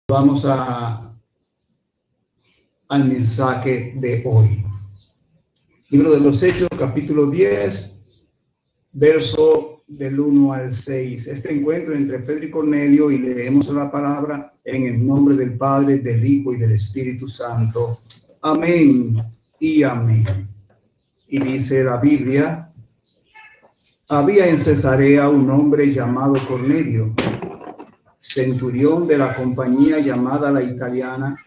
Vamos al mensaje de hoy. Libro de los Hechos, capítulo 10, verso del 1 al 6. Este encuentro entre Pedro y Cornelio, y leemos la palabra en el nombre del Padre, del Hijo y del Espíritu Santo. Amén y amén. Y dice la Biblia: había en Cesarea un hombre llamado Cornelio, centurión de la compañía llamada la Italiana,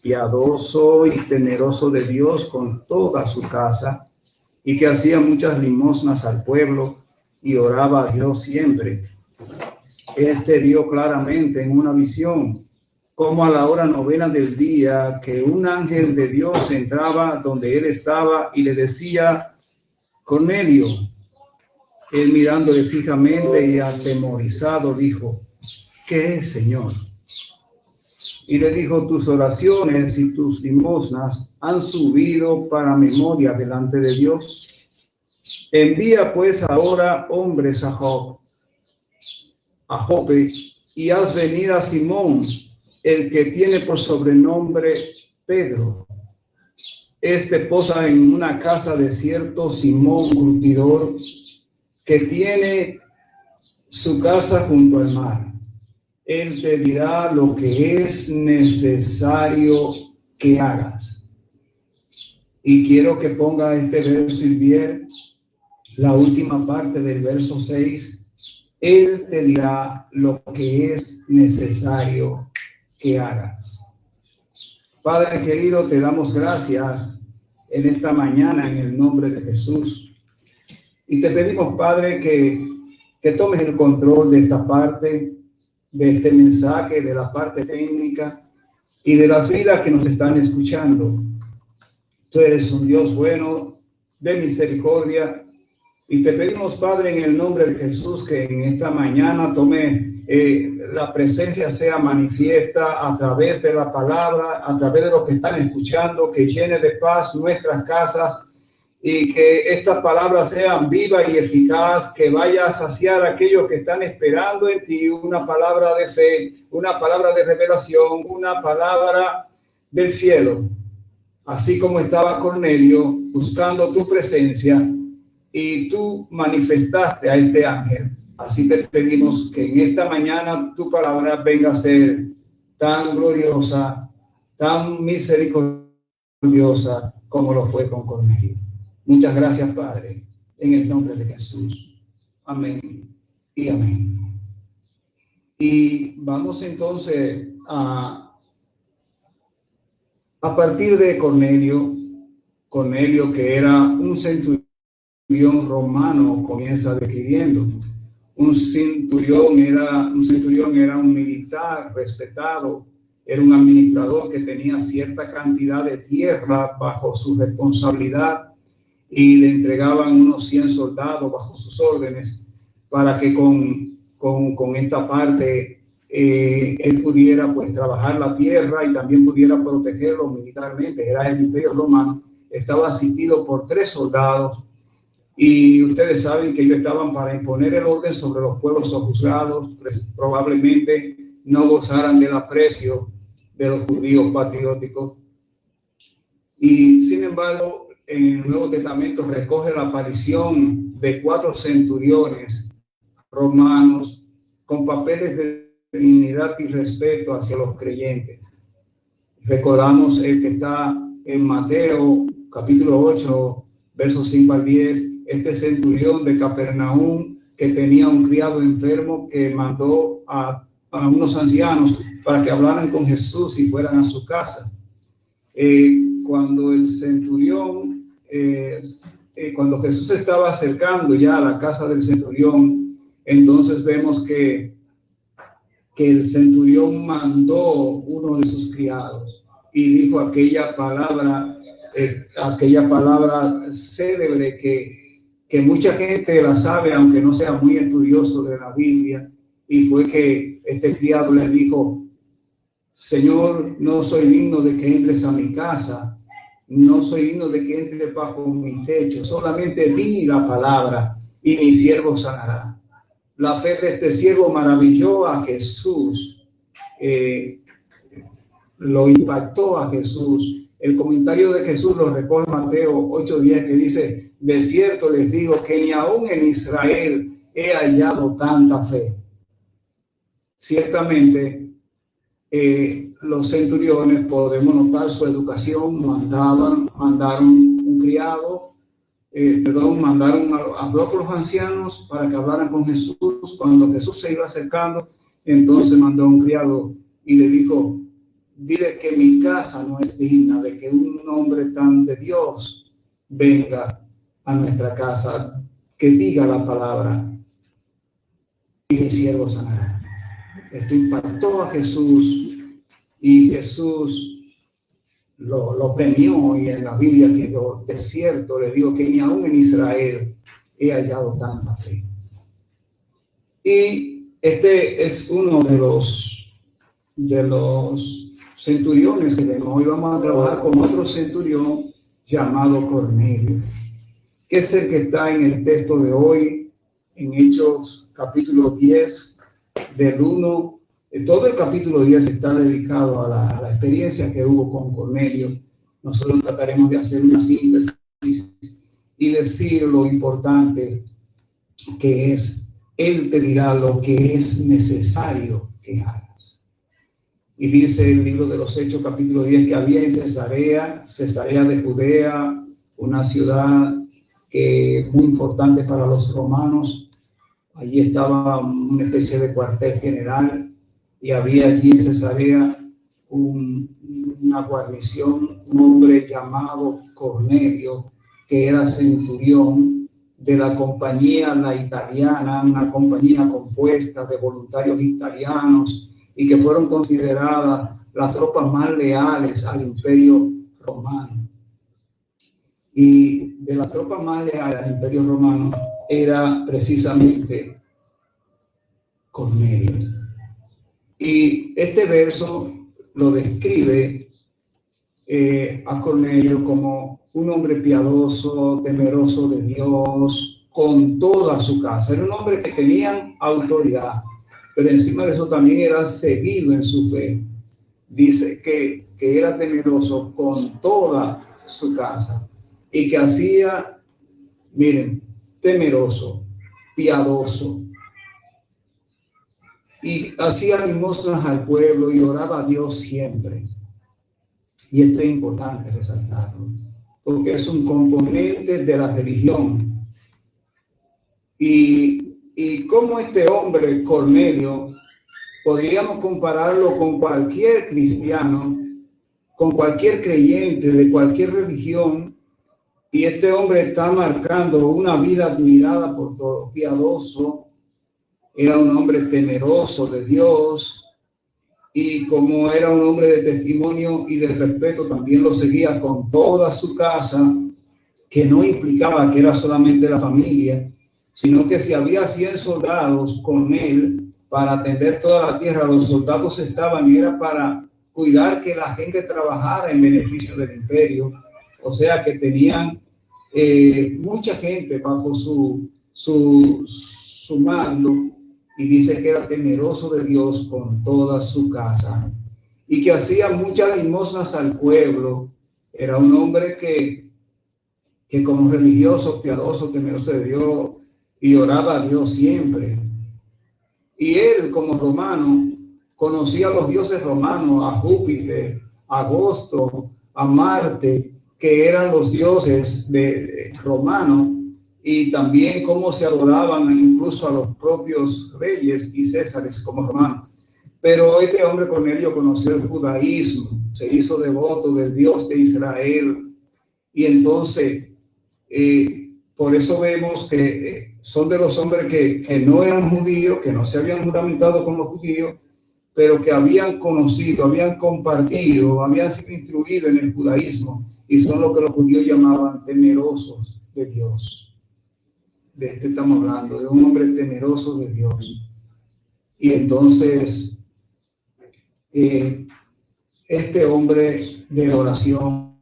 piadoso y temeroso de Dios con toda su casa, y que hacía muchas limosnas al pueblo y oraba a Dios siempre. Este vio claramente en una visión, como a la hora 9 del día, que un ángel de Dios entraba donde él estaba y le decía: Cornelio. Él, mirándole fijamente y atemorizado, dijo: ¿qué es, Señor? Y le dijo: tus oraciones y tus limosnas han subido para memoria delante de Dios. Envía pues ahora hombres a Jope, y haz venir a Simón, el que tiene por sobrenombre Pedro. Este posa en una casa de cierto Simón curtidor, que tiene su casa junto al mar. Él te dirá lo que es necesario que hagas. Y quiero que ponga este verso y bien la última parte del verso 6. Él te dirá lo que es necesario que hagas. Padre querido, te damos gracias en esta mañana en el nombre de Jesús. Y te pedimos, Padre, que tomes el control de esta parte, de este mensaje, de la parte técnica y de las vidas que nos están escuchando. Tú eres un Dios bueno, de misericordia, y te pedimos, Padre, en el nombre de Jesús, que en esta mañana la presencia sea manifiesta a través de la palabra, a través de lo que están escuchando, que llene de paz nuestras casas, y que estas palabras sean vivas y eficaz, que vaya a saciar a aquellos que están esperando en ti una palabra de fe, una palabra de revelación, una palabra del cielo. Así como estaba Cornelio buscando tu presencia y tú manifestaste a este ángel, así te pedimos que en esta mañana tu palabra venga a ser tan gloriosa, tan misericordiosa como lo fue con Cornelio. Muchas gracias, Padre, en el nombre de Jesús. Amén y amén. Y vamos entonces a partir de Cornelio, que era un centurión romano, comienza describiendo. Un centurión era un militar respetado, era un administrador que tenía cierta cantidad de tierra bajo su responsabilidad, y le entregaban unos 100 soldados bajo sus órdenes para que con esta parte él pudiera pues trabajar la tierra y también pudiera protegerlo militarmente. Era el Imperio Romano, estaba asistido por 3 soldados, y ustedes saben que ellos estaban para imponer el orden sobre los pueblos sojuzgados. Probablemente no gozaran del aprecio de los judíos patrióticos. Y sin embargo, en el Nuevo Testamento recoge la aparición de 4 centuriones romanos con papeles de dignidad y respeto hacia los creyentes. Recordamos el que está en Mateo, capítulo 8, versos 5 al 10, este centurión de Capernaum que tenía un criado enfermo, que mandó a unos ancianos para que hablaran con Jesús y fueran a su casa. Cuando el centurión, cuando Jesús estaba acercando ya a la casa del centurión, entonces vemos que el centurión mandó uno de sus criados y dijo aquella palabra célebre que mucha gente la sabe, aunque no sea muy estudioso de la Biblia, y fue que este criado le dijo: Señor, no soy digno de que entres a mi casa, no soy digno de que entres bajo mi techo, solamente di la palabra y mi siervo sanará. La fe de este siervo maravilló a Jesús, lo impactó a Jesús. El comentario de Jesús lo recoge Mateo 8:10, que dice: de cierto les digo que ni aún en Israel he hallado tanta fe. Ciertamente, los centuriones, podemos notar su educación, mandaron un criado, mandaron a los ancianos para que hablaran con Jesús. Cuando Jesús se iba acercando, entonces mandó a un criado y le dijo: dile que mi casa no es digna de que un hombre tan de Dios venga a nuestra casa, que diga la palabra y mi siervo sanará. Esto impactó a Jesús y Jesús lo premió, y en la Biblia quedó: de cierto le digo que ni aún en Israel he hallado tanta fe. Y este es uno de los centuriones que vemos. Hoy vamos a trabajar con otro centurión llamado Cornelio, que es el que está en el texto de hoy, en Hechos capítulo 10, del 1. Todo el capítulo 10 está dedicado a la experiencia que hubo con Cornelio. Nosotros trataremos de hacer una síntesis y decir lo importante que es. Él te dirá lo que es necesario que hagas. Y dice el libro de los Hechos capítulo 10 que había en Cesarea de Judea, una ciudad que muy importante para los romanos. Allí estaba una especie de cuartel general, y había allí en Cesarea una guarnición, un hombre llamado Cornelio, que era centurión de la compañía La Italiana, una compañía compuesta de voluntarios italianos, y que fueron consideradas las tropas más leales al Imperio Romano. Y de las tropas más leales al Imperio Romano era precisamente Cornelio. Y este verso lo describe a Cornelio como un hombre piadoso, temeroso de Dios, con toda su casa. Era un hombre que tenía autoridad, pero encima de eso también era seguido en su fe. Dice que era temeroso con toda su casa, y que hacía, miren, temeroso, piadoso, y hacía limosnas al pueblo y oraba a Dios siempre. Y esto es importante resaltarlo, porque es un componente de la religión. Y como este hombre, Cornelio, podríamos compararlo con cualquier cristiano, con cualquier creyente de cualquier religión, y este hombre está marcando una vida admirada por todos, piadoso. Era un hombre temeroso de Dios, y como era un hombre de testimonio y de respeto, también lo seguía con toda su casa, que no implicaba que era solamente la familia, sino que si había 100 soldados con él para atender toda la tierra, los soldados estaban y era para cuidar que la gente trabajara en beneficio del imperio. O sea que tenían mucha gente bajo su mando. Y dice que era temeroso de Dios con toda su casa, y que hacía muchas limosnas al pueblo. Era un hombre que como religioso, piadoso, temeroso de Dios, y oraba a Dios siempre. Y él, como romano, conocía a los dioses romanos, a Júpiter, a Agosto, a Marte, que eran los dioses romanos, y también cómo se adoraban incluso a los propios reyes y césares como romanos. Pero este hombre Cornelio conoció el judaísmo, se hizo devoto del Dios de Israel, y entonces por eso vemos que son de los hombres que no eran judíos, que no se habían juramentado con los judíos, pero que habían conocido, habían compartido, habían sido instruidos en el judaísmo, y son lo que los judíos llamaban temerosos de Dios. De este estamos hablando, de un hombre temeroso de Dios. Y entonces, este hombre de oración,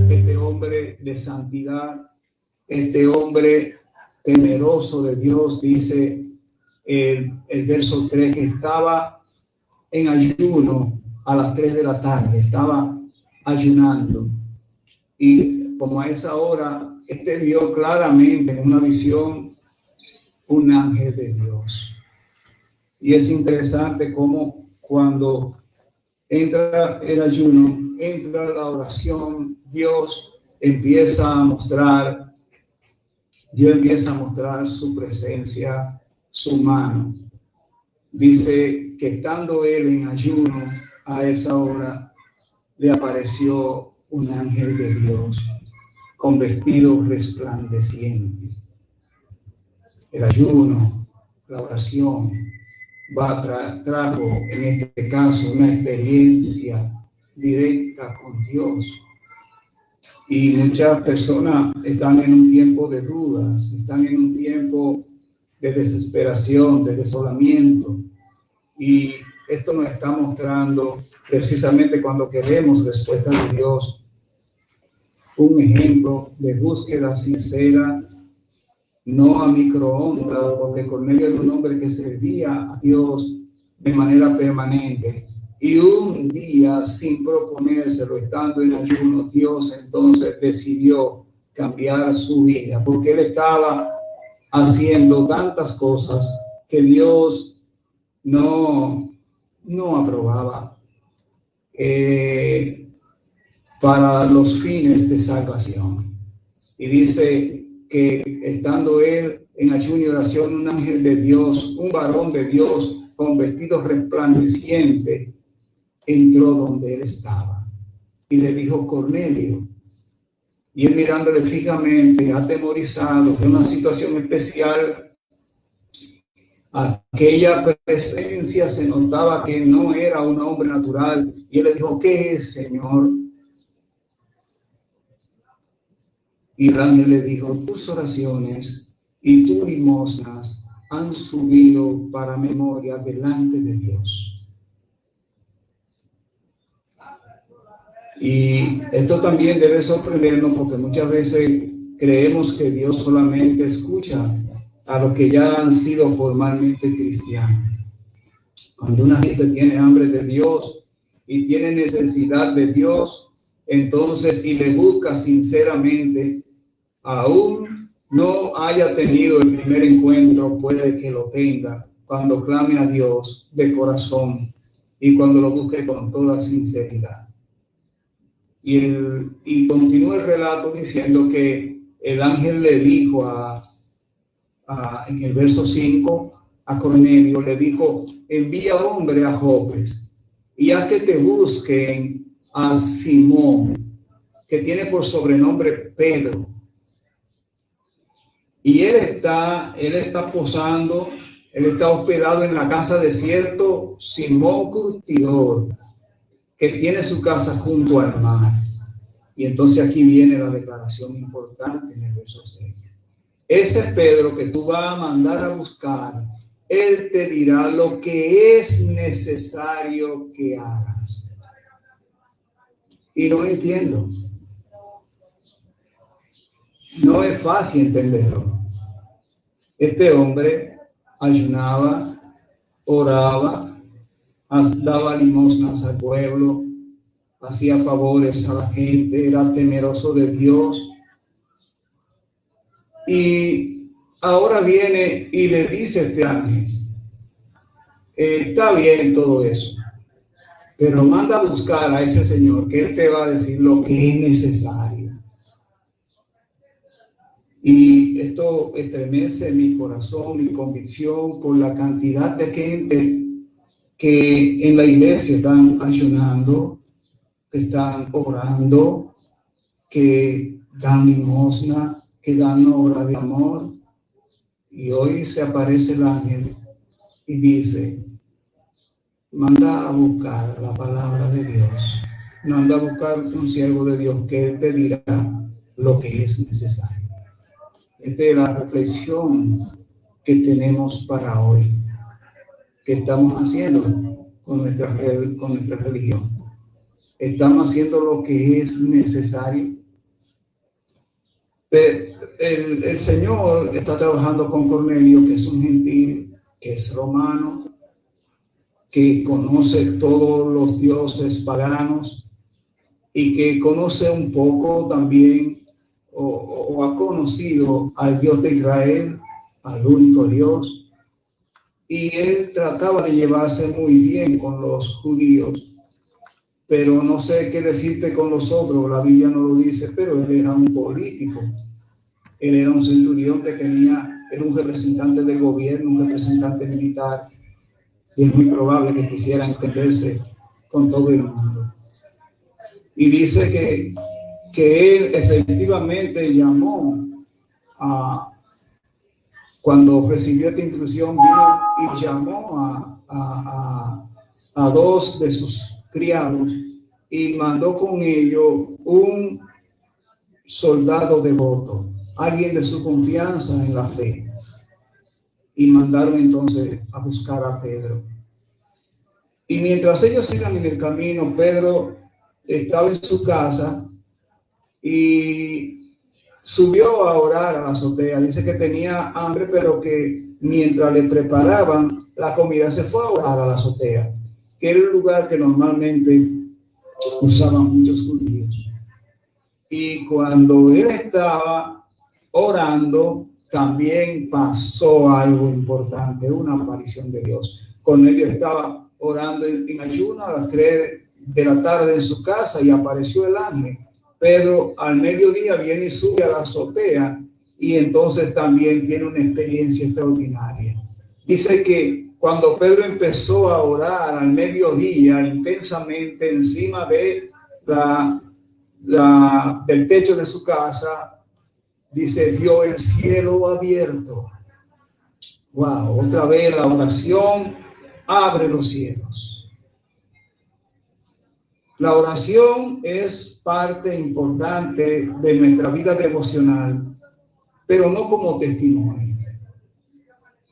este hombre de santidad, este hombre temeroso de Dios, dice el verso 3, que estaba en ayuno a las 3 de la tarde, estaba ayunando. Y como a esa hora, vio claramente en una visión un ángel de Dios. Y es interesante cómo cuando entra el ayuno, entra la oración, Dios empieza a mostrar su presencia, su mano. Dice que estando él en ayuno a esa hora, le apareció un ángel de Dios con vestido resplandeciente. El ayuno, la oración, trajo en este caso una experiencia directa con Dios. Y muchas personas están en un tiempo de dudas, están en un tiempo de desesperación, de desolamiento. Y esto nos está mostrando, precisamente cuando queremos respuesta de Dios, un ejemplo de búsqueda sincera, no a microondas, porque Cornelio era un hombre que servía a Dios de manera permanente. Y un día, sin proponérselo, estando en ayuno, Dios entonces decidió cambiar su vida, porque él estaba haciendo tantas cosas que Dios no aprobaba para los fines de salvación. Y dice que estando él en ayuno y oración, un ángel de Dios, un varón de Dios con vestido resplandeciente, entró donde él estaba y le dijo: Cornelio. Y él, mirándole fijamente, atemorizado, en una situación especial, aquella presencia se notaba que no era un hombre natural. Y él le dijo: ¿qué es, Señor? Y el ángel le dijo: tus oraciones y tus limosnas han subido para memoria delante de Dios. Y esto también debe sorprendernos, porque muchas veces creemos que Dios solamente escucha a los que ya han sido formalmente cristianos. Cuando una gente tiene hambre de Dios y tiene necesidad de Dios, entonces, y le busca sinceramente, aún no haya tenido el primer encuentro, puede que lo tenga cuando clame a Dios de corazón y cuando lo busque con toda sinceridad. Y continúa el relato diciendo que el ángel le dijo en el verso 5 a Cornelio, le dijo: envía hombre a Jope y haz que te busquen a Simón, que tiene por sobrenombre Pedro. Y él está posando, él está hospedado en la casa de cierto Simón Curtidor, que tiene su casa junto al mar. Y entonces aquí viene la declaración importante en el verso 6. Ese Pedro que tú vas a mandar a buscar, él te dirá lo que es necesario que hagas. Y no entiendo. No es fácil entenderlo. Este hombre ayunaba, oraba, daba limosnas al pueblo, hacía favores a la gente, era temeroso de Dios. Y ahora viene y le dice este ángel: está bien todo eso, pero manda a buscar a ese señor, que él te va a decir lo que es necesario. Y esto estremece mi corazón, mi convicción, por la cantidad de gente que en la iglesia están ayunando, que están orando, que dan limosna, que dan obra de amor. Y hoy se aparece el ángel y dice: manda a buscar la palabra de Dios, manda a buscar un siervo de Dios, que él te dirá lo que es necesario. Esta es la reflexión que tenemos para hoy. ¿Qué estamos haciendo con nuestra religión? ¿Estamos haciendo lo que es necesario? El Señor está trabajando con Cornelio, que es un gentil, que es romano, que conoce todos los dioses paganos y que conoce un poco también o ha conocido al Dios de Israel, al único Dios, y él trataba de llevarse muy bien con los judíos, pero no sé qué decirte con los otros, la Biblia no lo dice, pero él era un político, él era un centurión que era un representante del gobierno, un representante militar, y es muy probable que quisiera entenderse con todo el mundo. Y dice que él efectivamente llamó cuando recibió esta instrucción, vino y llamó a dos de sus criados y mandó con ellos un soldado devoto, alguien de su confianza en la fe. Y mandaron entonces a buscar a Pedro. Y mientras ellos iban en el camino, Pedro estaba en su casa y subió a orar a la azotea. Dice que tenía hambre, pero que mientras le preparaban la comida se fue a orar a la azotea, que era un lugar que normalmente usaban muchos judíos. Y cuando él estaba orando, también pasó algo importante, una aparición de Dios. Cornelio estaba orando en ayuno a las 3 de la tarde en su casa y apareció el ángel. Pedro al mediodía viene y sube a la azotea y entonces también tiene una experiencia extraordinaria. Dice que cuando Pedro empezó a orar al mediodía intensamente encima de del techo de su casa, dice, vio el cielo abierto. Wow, otra vez la oración abre los cielos. La oración es parte importante de nuestra vida devocional, pero no como testimonio.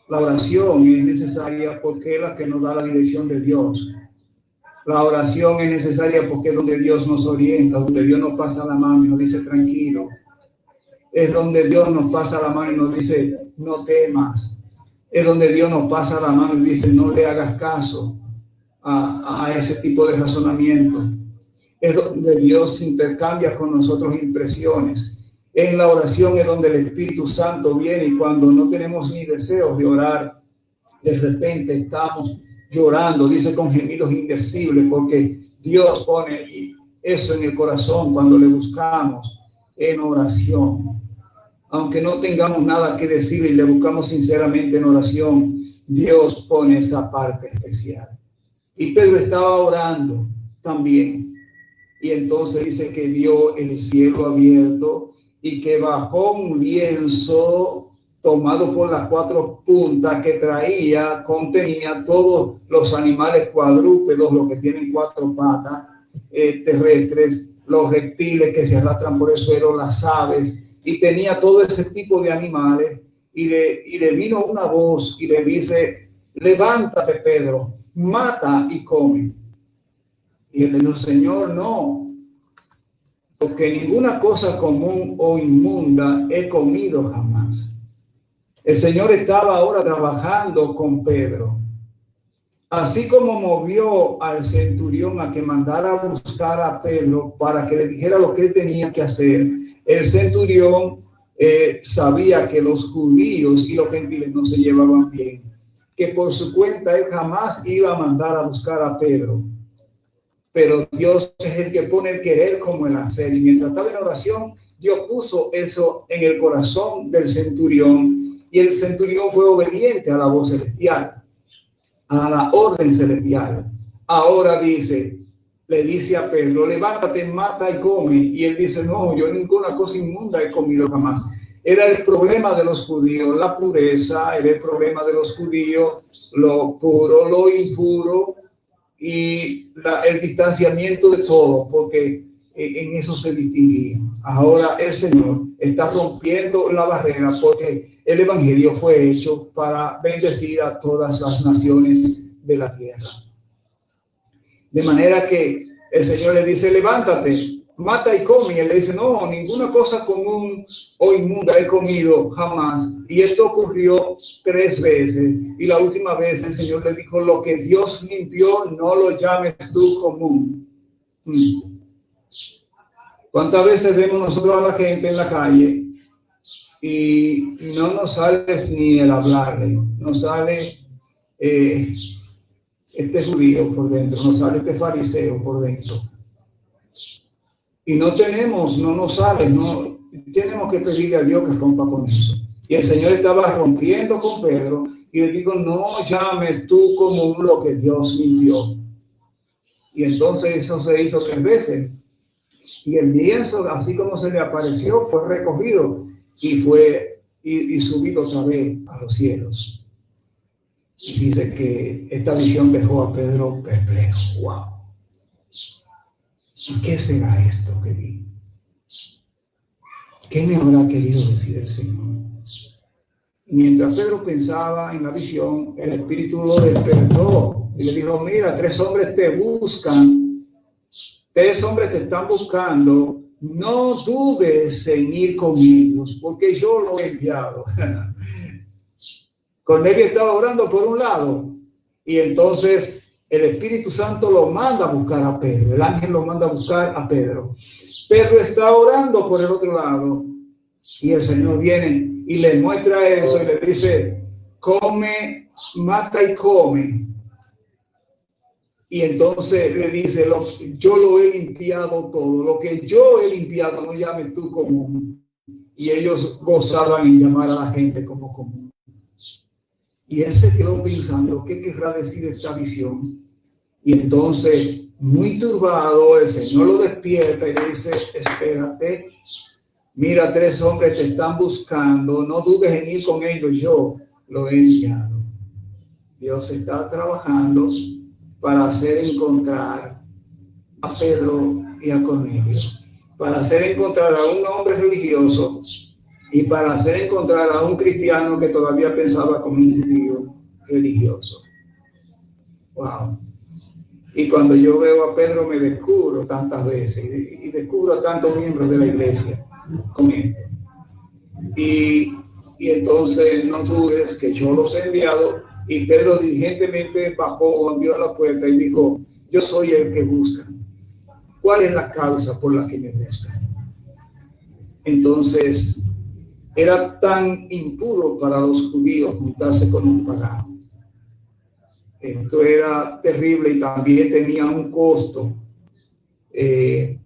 La oración es necesaria porque es la que nos da la dirección de Dios. La oración es necesaria porque es donde Dios nos orienta, donde Dios nos pasa la mano y nos dice tranquilo. Es donde Dios nos pasa la mano y nos dice no temas. Es donde Dios nos pasa la mano y dice no le hagas caso a ese tipo de razonamiento. Es donde Dios intercambia con nosotros impresiones. En la oración es donde el Espíritu Santo viene y cuando no tenemos ni deseos de orar, de repente estamos llorando, dice con gemidos indecibles, porque Dios pone eso en el corazón cuando le buscamos en oración. Aunque no tengamos nada que decir y le buscamos sinceramente en oración, Dios pone esa parte especial. Y Pedro estaba orando también. Y entonces dice que vio el cielo abierto y que bajó un lienzo tomado por las 4 puntas que contenía todos los animales cuadrúpedos, los que tienen 4 patas, terrestres, los reptiles que se arrastran por el suelo, las aves, y tenía todo ese tipo de animales, y le vino una voz y le dice, levántate Pedro, mata y come. Y él le dijo, Señor, no, porque ninguna cosa común o inmunda he comido jamás. El Señor estaba ahora trabajando con Pedro. Así como movió al centurión a que mandara a buscar a Pedro para que le dijera lo que él tenía que hacer, el centurión sabía que los judíos y los gentiles no se llevaban bien, que por su cuenta él jamás iba a mandar a buscar a Pedro. Pero Dios es el que pone el querer como el hacer. Y mientras estaba en oración, Dios puso eso en el corazón del centurión. Y el centurión fue obediente a la voz celestial, a la orden celestial. Ahora le dice a Pedro, levántate, mata y come. Y él dice, no, yo ninguna cosa inmunda he comido jamás. Era el problema de los judíos, la pureza, era el problema de los judíos, lo puro, lo impuro, y el distanciamiento de todo, porque en eso se distinguía. Ahora el Señor está rompiendo la barrera porque el Evangelio fue hecho para bendecir a todas las naciones de la tierra. De manera que el Señor le dice, levántate, mata y come. Y él le dice, no, ninguna cosa común o inmunda he comido jamás. Y esto ocurrió 3 veces. Y la última vez el Señor le dijo, lo que Dios limpió, no lo llames tú común. ¿Cuántas veces vemos nosotros a la gente en la calle y no nos sale ni el hablarle? Nos sale este judío por dentro, nos sale este fariseo por dentro. Y no nos sale, no tenemos que pedirle a Dios que rompa con eso. Y el Señor estaba rompiendo con Pedro y le dijo, no llames tú como lo que Dios limpió. Y entonces eso se hizo 3 veces. Y el lienzo, así como se le apareció, fue recogido y fue subido otra vez a los cielos. Y dice que esta visión dejó a Pedro perplejo. ¡Wow! ¿Y qué será esto que vi? ¿Qué me habrá querido decir el Señor? Mientras Pedro pensaba en la visión, el Espíritu lo despertó y le dijo, mira, 3 hombres te buscan, 3 hombres te están buscando, no dudes en ir con ellos, porque yo lo he enviado. Cornelio estaba orando por un lado, y entonces el Espíritu Santo lo manda a buscar a Pedro, el ángel lo manda a buscar a Pedro. Pedro está orando por el otro lado, y el Señor viene y le muestra eso y le dice, come, mata y come. Y entonces le dice, yo lo he limpiado todo, lo que yo he limpiado no llames tú común. Y ellos gozaban en llamar a la gente como común. Y él se quedó pensando, ¿qué querrá decir esta visión? Y entonces, muy turbado, el Señor lo despierta y le dice, espérate, mira, 3 hombres te están buscando, no dudes en ir con ellos, yo lo he enviado. Dios está trabajando para hacer encontrar a Pedro y a Cornelio, para hacer encontrar a un hombre religioso y para hacer encontrar a un cristiano que todavía pensaba como un judío religioso. Wow. Y cuando yo veo a Pedro me descubro tantas veces y descubro a tantos miembros de la iglesia con esto. Y entonces no dudes que yo los he enviado. Y Pedro diligentemente bajó, abrió la puerta y dijo, yo soy el que busca. ¿Cuál es la causa por la que me buscan? Entonces, era tan impuro para los judíos juntarse con un pagano. Esto era terrible y también tenía un costo.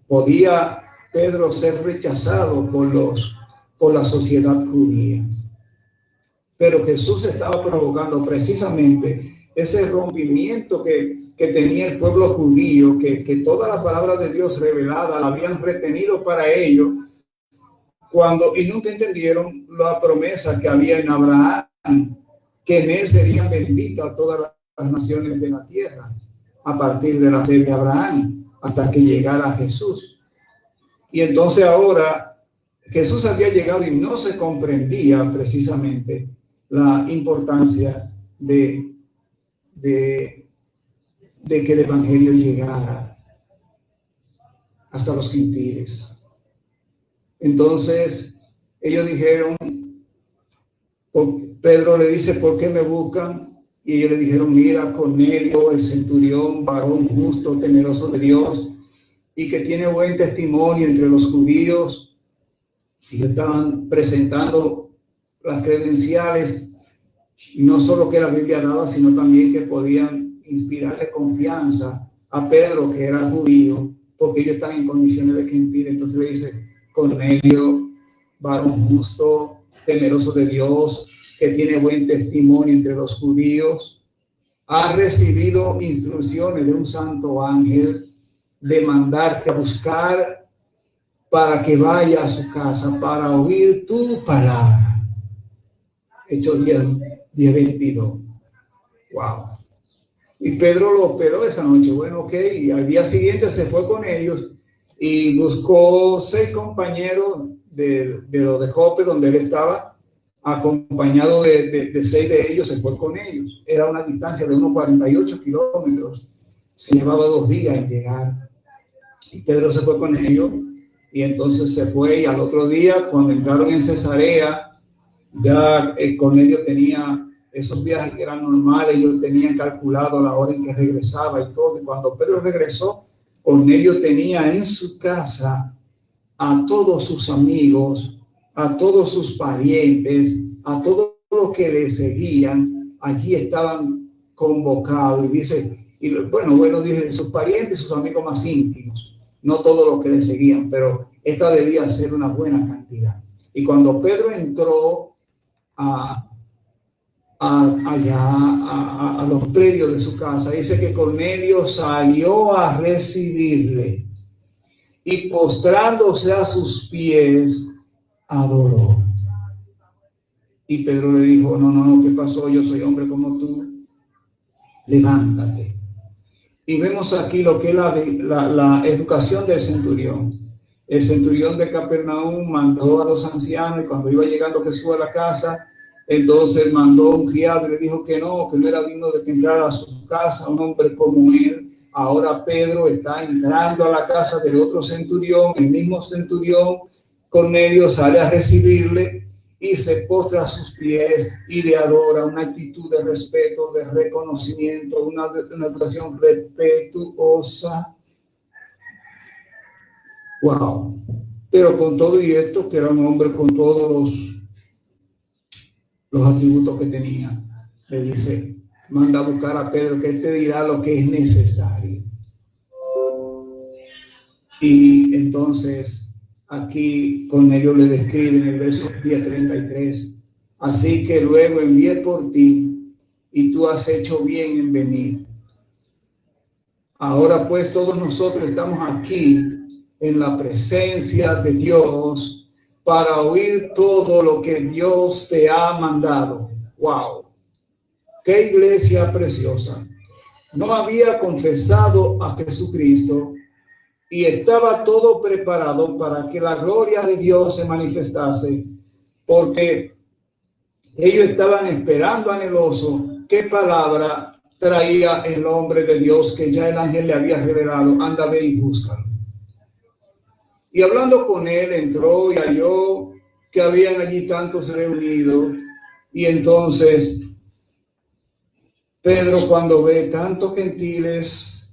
Podía Pedro ser rechazado por la sociedad judía. Pero Jesús estaba provocando precisamente ese rompimiento que tenía el pueblo judío, que toda la palabra de Dios revelada la habían retenido para ellos, y nunca entendieron la promesa que había en Abraham, que en él serían benditas todas las naciones de la tierra, a partir de la fe de Abraham, hasta que llegara Jesús. Y entonces ahora Jesús había llegado y no se comprendía precisamente la importancia de que el evangelio llegara hasta los gentiles. Entonces ellos dijeron, Pedro le dice, ¿por qué me buscan? Y ellos le dijeron, mira, Cornelio, el centurión, varón justo, temeroso de Dios, y que tiene buen testimonio entre los judíos. Y estaban presentando las credenciales, no solo que la Biblia daba, sino también que podían inspirarle confianza a Pedro, que era judío, porque ellos están en condiciones de gentil. Entonces le dice, Cornelio, varón justo, temeroso de Dios, que tiene buen testimonio entre los judíos, ha recibido instrucciones de un santo ángel de mandarte a buscar para que vaya a su casa para oír tu palabra. Hechos 10:22. Wow. Y Pedro lo hospedó esa noche. Bueno, ok. Y al día siguiente se fue con ellos y buscó 6 compañeros de los de Jope, donde él estaba, acompañado de 6 de ellos, se fue con ellos. Era una distancia de unos 48 kilómetros. Se llevaba 2 días en llegar. Y Pedro se fue con ellos, y entonces se fue, y al otro día, cuando entraron en Cesarea, ya Cornelio tenía esos viajes que eran normales, ellos tenían calculado la hora en que regresaba y todo. Y cuando Pedro regresó, Cornelio tenía en su casa a todos sus amigos, a todos sus parientes, a todos los que le seguían, allí estaban convocados. Y dice, dice sus parientes y sus amigos más íntimos, no todos los que le seguían, pero esta debía ser una buena cantidad. Y cuando Pedro entró allá a los predios de su casa, dice que Cornelio salió a recibirle y postrándose a sus pies, adoró. Y Pedro le dijo, no, ¿qué pasó? Yo soy hombre como tú, levántate. Y vemos aquí lo que es la educación del centurión. El centurión de Capernaum mandó a los ancianos, y cuando iba llegando Jesús a la casa, entonces mandó un criado y le dijo que no era digno de que entrara a su casa un hombre como él. Ahora Pedro está entrando a la casa del otro centurión, el mismo centurión. Cornelio sale a recibirle y se postra a sus pies y le adora, una actitud de respeto, de reconocimiento, una educación respetuosa. Wow. Pero con todo y esto, que era un hombre con todos los atributos que tenía, le dice, manda a buscar a Pedro, que él te dirá lo que es necesario. Y entonces aquí Cornelio le describe en el verso 10:33, así que luego envié por ti y tú has hecho bien en venir. Ahora pues todos nosotros estamos aquí en la presencia de Dios para oír todo lo que Dios te ha mandado. ¡Wow! ¡Qué iglesia preciosa! No había confesado a Jesucristo y estaba todo preparado para que la gloria de Dios se manifestase, porque ellos estaban esperando anheloso qué palabra traía el hombre de Dios que ya el ángel le había revelado. Anda, ve y búscalo. Y hablando con él, entró y halló que habían allí tantos reunidos. Y entonces Pedro, cuando ve tantos gentiles,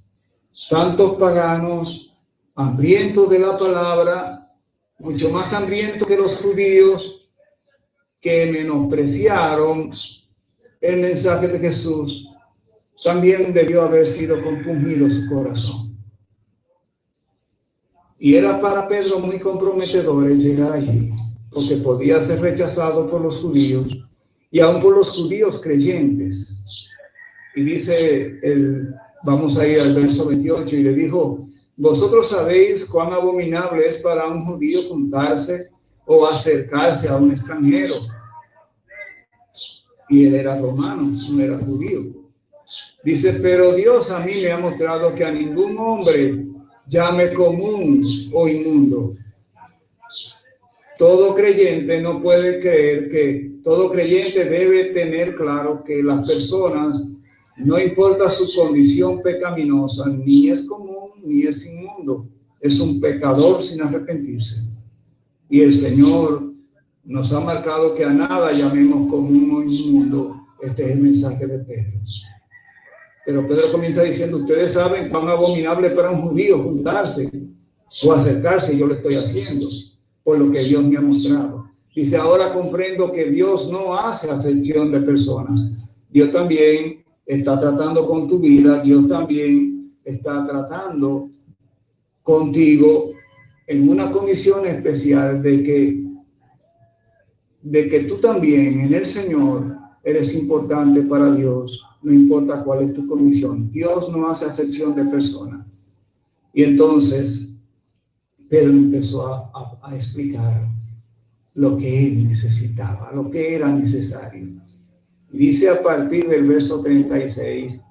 tantos paganos, hambrientos de la palabra, mucho más hambrientos que los judíos, que menospreciaron el mensaje de Jesús, también debió haber sido compungido su corazón. Y era para Pedro muy comprometedor el llegar allí, porque podía ser rechazado por los judíos y aún por los judíos creyentes. Y dice, vamos a ir al verso 28, y le dijo, vosotros sabéis cuán abominable es para un judío juntarse o acercarse a un extranjero. Y él era romano, no era judío. Dice, pero Dios a mí me ha mostrado que a ningún hombre llame común o inmundo. Todo creyente no puede creer que, todo creyente debe tener claro que las personas, no importa su condición pecaminosa, ni es común ni es inmundo, es un pecador sin arrepentirse. Y el Señor nos ha marcado que a nada llamemos común o inmundo. Este es el mensaje de Pedro. Pero Pedro comienza diciendo, ustedes saben cuán abominable para un judío juntarse o acercarse, y yo lo estoy haciendo, por lo que Dios me ha mostrado. Dice, ahora comprendo que Dios no hace acepción de personas. Dios también está tratando con tu vida, Dios también está tratando contigo en una condición especial de que tú también en el Señor eres importante para Dios. No importa cuál es tu condición. Dios no hace acepción de personas. Y entonces Pedro empezó a explicar lo que él necesitaba, lo que era necesario. Y dice a partir del verso 36,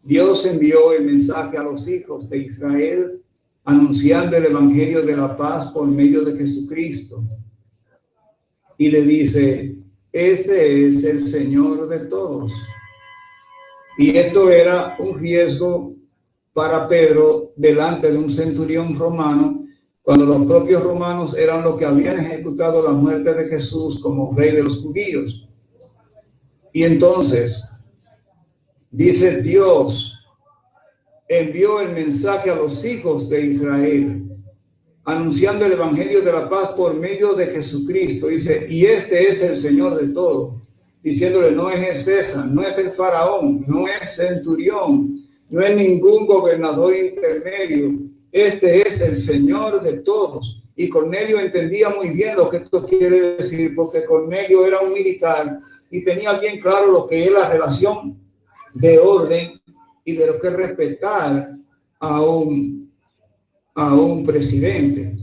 Dios envió el mensaje a los hijos de Israel, anunciando el evangelio de la paz por medio de Jesucristo. Y le dice, este es el Señor de todos. Y esto era un riesgo para Pedro delante de un centurión romano, cuando los propios romanos eran los que habían ejecutado la muerte de Jesús como rey de los judíos. Y entonces dice: Dios envió el mensaje a los hijos de Israel, anunciando el evangelio de la paz por medio de Jesucristo. Dice: y este es el Señor de todo, diciéndole: no es el César, no es el faraón, no es centurión, no es ningún gobernador intermedio. Este es el Señor de todos. Y Cornelio entendía muy bien lo que esto quiere decir, porque Cornelio era un militar y tenía bien claro lo que es la relación de orden y de lo que es respetar a un presidente.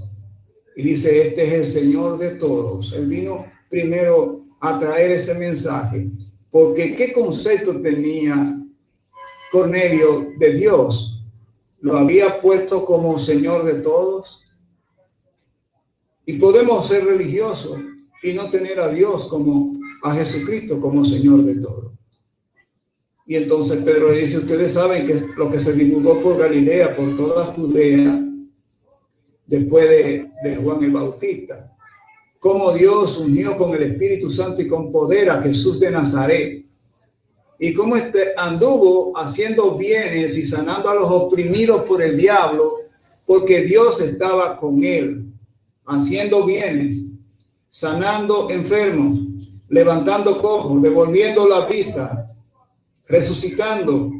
Y dice: este es el Señor de todos. Él vino primero a traer ese mensaje, porque ¿qué concepto tenía Cornelio de Dios? Lo había puesto como Señor de todos. Y podemos ser religiosos y no tener a Dios como a Jesucristo como Señor de todo. Y entonces Pedro dice: ustedes saben que lo que se divulgó por Galilea, por toda Judea, después de Juan el Bautista, cómo Dios ungió con el Espíritu Santo y con poder a Jesús de Nazaret, y cómo anduvo haciendo bienes y sanando a los oprimidos por el diablo, porque Dios estaba con él, haciendo bienes, sanando enfermos, levantando cojos, devolviendo la vista, resucitando.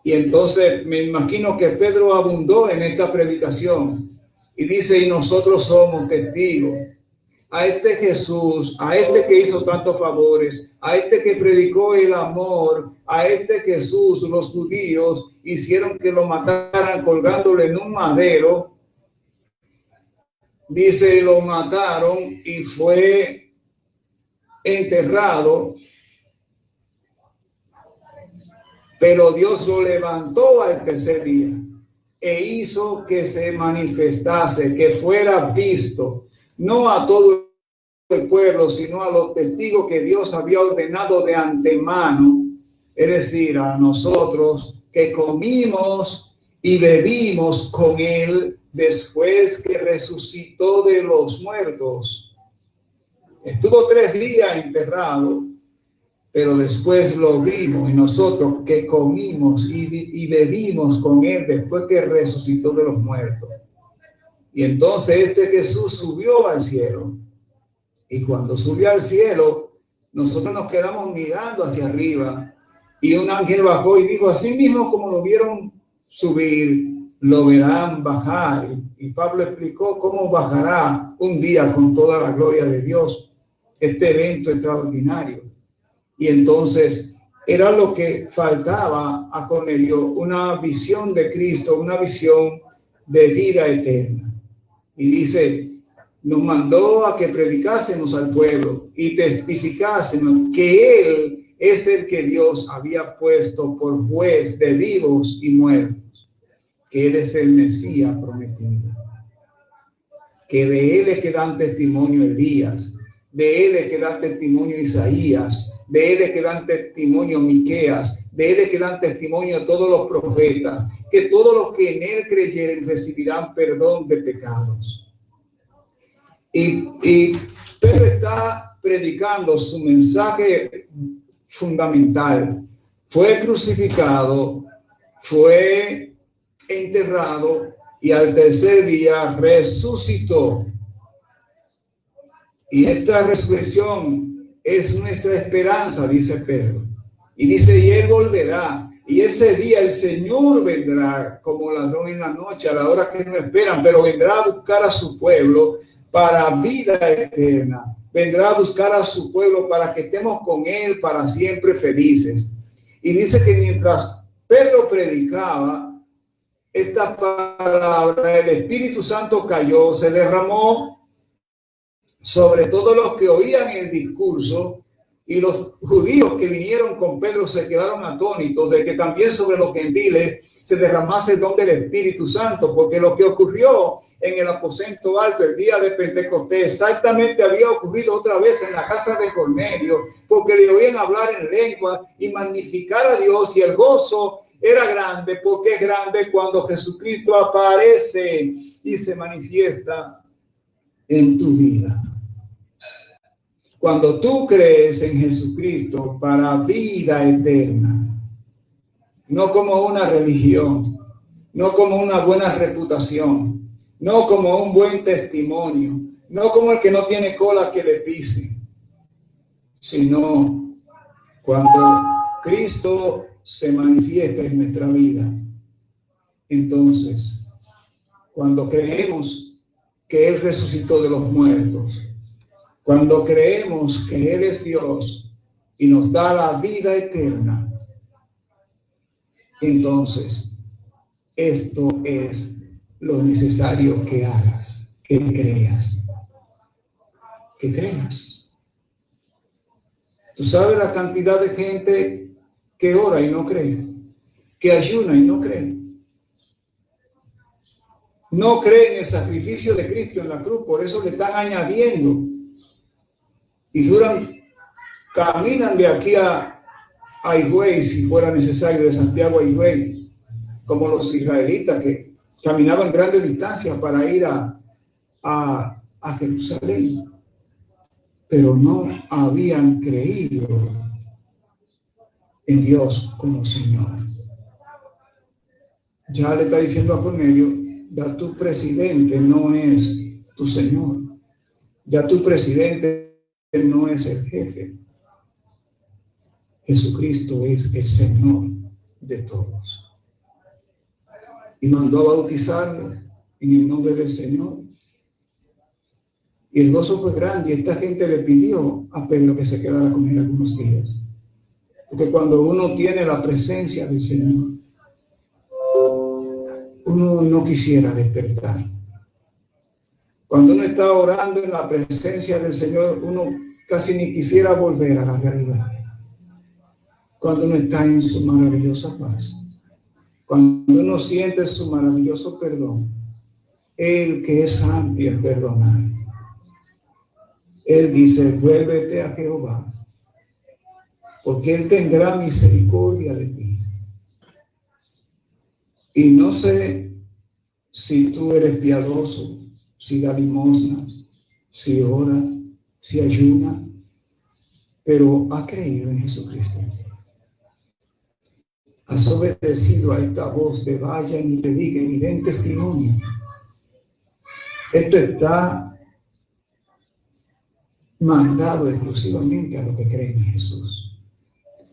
Y entonces me imagino que Pedro abundó en esta predicación y dice: y nosotros somos testigos. A este Jesús, a este que hizo tantos favores, a este que predicó el amor, a este Jesús, los judíos hicieron que lo mataran colgándole en un madero. Dice: lo mataron y fue enterrado, pero Dios lo levantó al tercer día e hizo que se manifestase, que fuera visto, no a todo el pueblo, sino a los testigos que Dios había ordenado de antemano, es decir, a nosotros que comimos y bebimos con él después que resucitó de los muertos. Estuvo 3 días enterrado, pero después lo vimos, y nosotros que comimos y bebimos con él después que resucitó de los muertos. Y entonces este Jesús subió al cielo. Y cuando subió al cielo, nosotros nos quedamos mirando hacia arriba. Y un ángel bajó y dijo: así mismo como lo vieron subir, lo verán bajar. Y Pablo explicó cómo bajará un día con toda la gloria de Dios este evento extraordinario. Y entonces era lo que faltaba a Cornelio: una visión de Cristo, una visión de vida eterna. Y dice: nos mandó a que predicásemos al pueblo y testificásemos que Él es el que Dios había puesto por juez de vivos y muertos, que Él es el Mesías prometido, que de Él es que dan testimonio Elías, de Él es que dan testimonio Isaías, de Él es que dan testimonio Miqueas, de Él es que dan testimonio todos los profetas, que todos los que en Él creyeren recibirán perdón de pecados. Y Pedro está predicando su mensaje fundamental. Fue crucificado, fue enterrado y al tercer día resucitó. Y esta resurrección es nuestra esperanza, dice Pedro. Y dice: y Él volverá. Y ese día el Señor vendrá como ladrón en la noche, a la hora que no esperan, pero vendrá a buscar a su pueblo para vida eterna. Vendrá a buscar a su pueblo para que estemos con Él para siempre felices. Y dice que mientras Pedro predicaba esta palabra, el Espíritu Santo cayó, se derramó sobre todos los que oían el discurso, y los judíos que vinieron con Pedro se quedaron atónitos de que también sobre los gentiles se derramase el don del Espíritu Santo, porque lo que ocurrió en el aposento alto el día de Pentecostés exactamente había ocurrido otra vez en la casa de Cornelio, porque le oían hablar en lengua y magnificar a Dios, y el gozo Era grande porque es grande cuando Jesucristo aparece y se manifiesta en tu vida. Cuando tú crees en Jesucristo para vida eterna, no como una religión, no como una buena reputación, no como un buen testimonio, no como el que no tiene cola que le pise, sino cuando Cristo se manifiesta en nuestra vida. Entonces, cuando creemos que Él resucitó de los muertos, cuando creemos que Él es Dios y nos da la vida eterna, entonces esto es lo necesario que hagas, que creas. Que creas. Tú sabes la cantidad de gente que ora y no cree, que ayuna y no cree. No creen en el sacrificio de Cristo en la cruz, por eso le están añadiendo. Y caminan de aquí a Higüey, si fuera necesario, de Santiago a Higüey, como los israelitas que caminaban grandes distancias para ir a Jerusalén, pero no habían creído en Dios como Señor. Ya le está diciendo a Cornelio, ya tu presidente no es tu Señor, ya tu presidente no es el jefe. Jesucristo es el Señor de todos. Y mandó a bautizarlo en el nombre del Señor. Y el gozo fue grande, y esta gente le pidió a Pedro que se quedara con él algunos días. Porque cuando uno tiene la presencia del Señor, uno no quisiera despertar. Cuando uno está orando en la presencia del Señor, uno casi ni quisiera volver a la realidad. Cuando uno está en su maravillosa paz, cuando uno siente su maravilloso perdón, Él que es amplio en perdonar, Él dice, vuélvete a Jehová, porque Él tendrá misericordia de ti. Y no sé si tú eres piadoso, si da limosnas, si ora, si ayuna, pero has creído en Jesucristo. Has obedecido a esta voz de vayan y prediquen y den testimonio. Esto está mandado exclusivamente a los que creen en Jesús.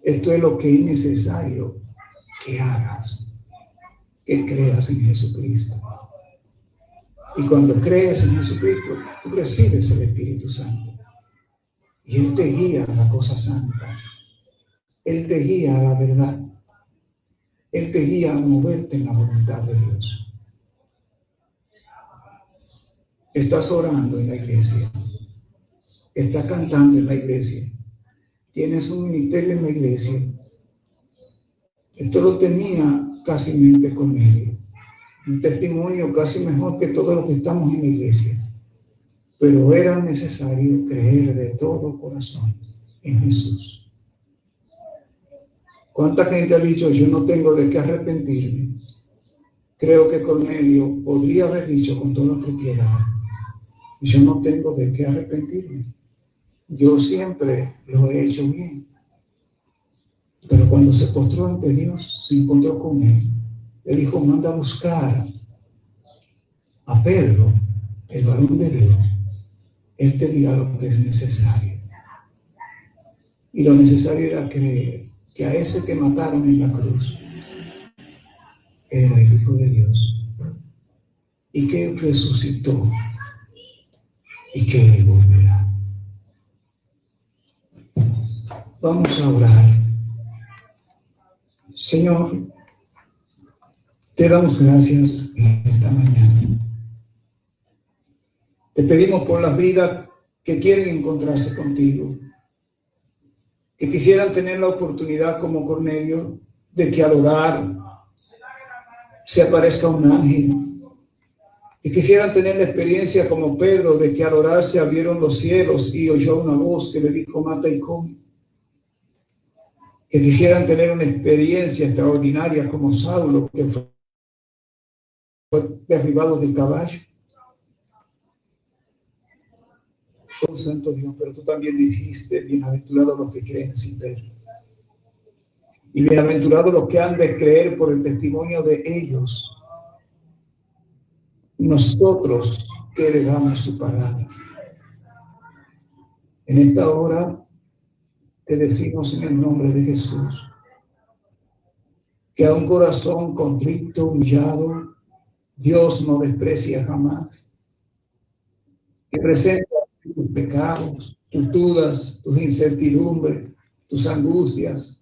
Esto es lo que es necesario que hagas, que creas en Jesucristo. Y cuando crees en Jesucristo, tú recibes el Espíritu Santo. Y Él te guía a la cosa santa. Él te guía a la verdad. Él te guía a moverte en la voluntad de Dios. Estás orando en la iglesia. Estás cantando en la iglesia. Tienes un ministerio en la iglesia. Esto lo tenía casi mente Cornelio. Un testimonio casi mejor que todos los que estamos en la iglesia. Pero era necesario creer de todo corazón en Jesús. ¿Cuánta gente ha dicho, yo no tengo de qué arrepentirme? Creo que Cornelio podría haber dicho con toda propiedad, yo no tengo de qué arrepentirme. Yo siempre lo he hecho bien. Pero cuando se postró ante Dios, se encontró con Él. El Hijo manda a buscar a Pedro, el varón de Dios. Él te dirá lo que es necesario. Y lo necesario era creer que a ese que mataron en la cruz era el Hijo de Dios. Y que Él resucitó. Y que Él volverá. Vamos a orar. Señor, te damos gracias en esta mañana. Te pedimos por las vidas que quieren encontrarse contigo, que quisieran tener la oportunidad como Cornelio de que al orar se aparezca un ángel, que quisieran tener la experiencia como Pedro de que al orar se abrieron los cielos y oyó una voz que le dijo mata y come. que quisieran tener una experiencia extraordinaria como Saulo, que fue derribado del caballo. Oh Santo Dios, pero tú también dijiste, bienaventurados los que creen sin ver. Y bienaventurados los que han de creer por el testimonio de ellos. Nosotros que heredamos su palabra. En esta hora te decimos en el nombre de Jesús que a un corazón contrito, humillado, Dios no desprecia jamás. Que presenta tus pecados, tus dudas, tus incertidumbres, tus angustias.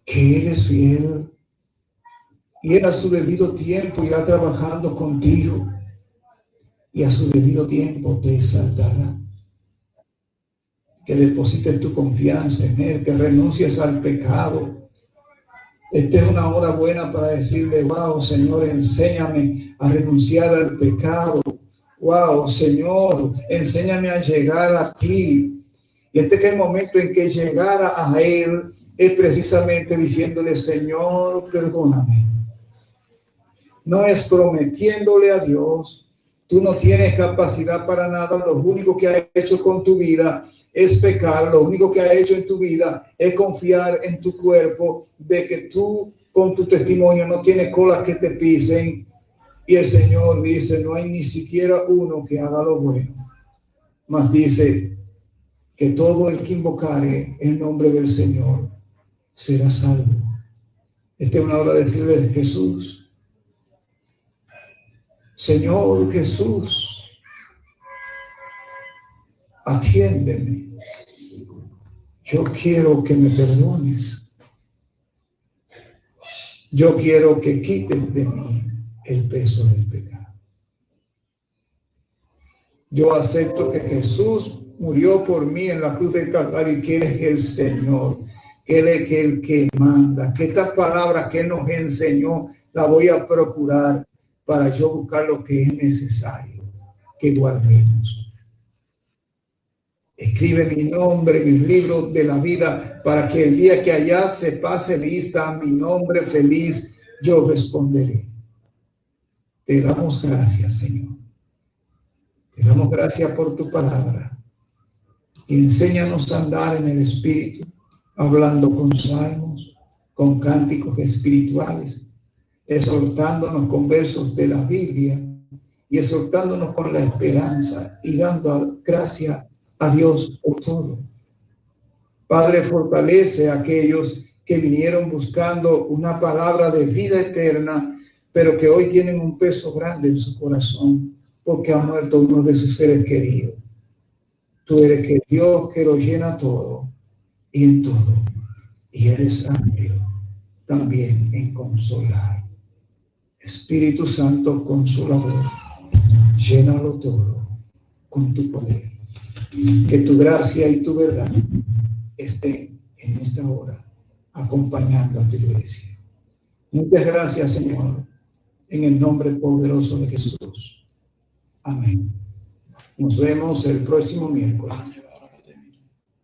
Que Él es fiel y Él a su debido tiempo irá trabajando contigo y a su debido tiempo te exaltará. Que deposites tu confianza en Él, que renuncies al pecado. Esta es una hora buena para decirle, wow, Señor, enséñame a renunciar al pecado. Wow, Señor, enséñame a llegar a ti. Y este es el momento en que llegar a Él es precisamente diciéndole, Señor, perdóname. No es prometiéndole a Dios, tú no tienes capacidad para nada, lo único que has hecho con tu vida es pecar, lo único que has hecho en tu vida es confiar en tu cuerpo, de que tú con tu testimonio no tienes colas que te pisen. Y el Señor dice, no hay ni siquiera uno que haga lo bueno, mas dice que todo el que invocare el nombre del Señor será salvo. Esta es una hora de decirle, Jesús, Señor Jesús, atiéndeme. Yo quiero que me perdones. Yo quiero que quites de mí el peso del pecado. Yo acepto que Jesús murió por mí en la cruz del Calvario y que Él es el Señor, que Él es el que manda, que estas palabras que Él nos enseñó las voy a procurar para yo buscar lo que es necesario que guardemos. Escribe mi nombre en el libro de la vida para que el día que allá se pase lista mi nombre feliz, yo responderé. Te damos gracias, Señor. Te damos gracias por tu palabra. Y enséñanos a andar en el Espíritu, hablando con salmos, con cánticos espirituales, exhortándonos con versos de la Biblia y exhortándonos con la esperanza y dando gracias a Dios por todo. Padre, fortalece a aquellos que vinieron buscando una palabra de vida eterna, pero que hoy tienen un peso grande en su corazón porque ha muerto uno de sus seres queridos. Tú eres que Dios que lo llena todo y en todo, y eres amplio también en consolar. Espíritu Santo Consolador, llénalo todo con tu poder. Que tu gracia y tu verdad estén en esta hora acompañando a tu iglesia. Muchas gracias, Señor, en el nombre poderoso de Jesús. Amén. Nos vemos el próximo miércoles.